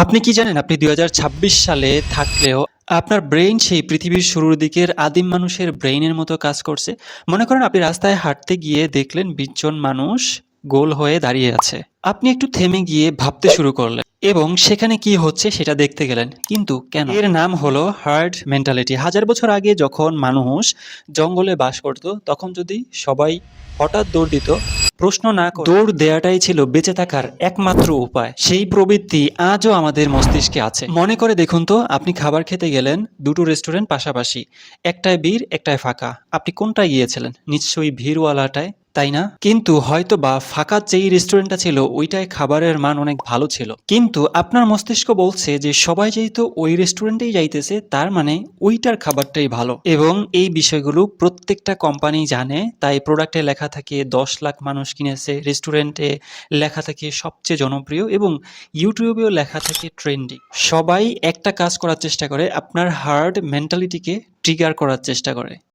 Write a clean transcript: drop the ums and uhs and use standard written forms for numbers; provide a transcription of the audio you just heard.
আপনি কি জানেন আপনি ২০২৬ সালে থাকলেও আপনার ব্রেইন সেই পৃথিবীর শুরুর দিকের আদিম মানুষের ব্রেইনের মতো কাজ করছে? মনে করেন আপনি রাস্তায় হাঁটতে গিয়ে দেখলেন ২০ জন মানুষ গোল হয়ে দাঁড়িয়ে আছে। আপনি একটু থেমে গিয়ে ভাবতে শুরু করলেন এবং সেখানে কি হচ্ছে সেটা দেখতে গেলেন। কিন্তু কেন? এর নাম হলো হার্ড মেন্টালিটি। হাজার বছর আগে যখন মানুষ জঙ্গলে বাস করত, তখন যদি সবাই হঠাৎ দৌড় দিত, প্রশ্ন না করে দৌড় দেওয়াটাই ছিল বেঁচে থাকার একমাত্র উপায়। সেই প্রবৃত্তি আজও আমাদের মস্তিষ্কে আছে। মনে করে দেখুন তো, আপনি খাবার খেতে গেলেন, দুটো রেস্টুরেন্ট পাশাপাশি, একটায় ভিড় একটায় ফাঁকা। আপনি কোনটায় গিয়েছিলেন? নিশ্চয়ই ভিড়ওয়ালাটায়, তাই না? কিন্তু হয়তো বা ফাঁকা যেই রেস্টুরেন্টটা ছিল ওইটায় খাবারের মান অনেক ভালো ছিল, কিন্তু আপনার মস্তিষ্ক বলছে যে সবাই যেহেতু ওই রেস্টুরেন্টেই যাইতেছে, তার মানে ওইটার খাবারটাই ভালো। এবং এই বিষয়গুলো প্রত্যেকটা কোম্পানি জানে, তাই প্রোডাক্টে লেখা থাকে 10 লাখ মানুষ কিনেছে, রেস্টুরেন্টে লেখা থাকে সবচেয়ে জনপ্রিয়, এবং ইউটিউবেও লেখা থাকে ট্রেন্ডিং। সবাই একটা কাজ করার চেষ্টা করে, আপনার হার্ড মেন্টালিটিকে ট্রিগার করার চেষ্টা করে।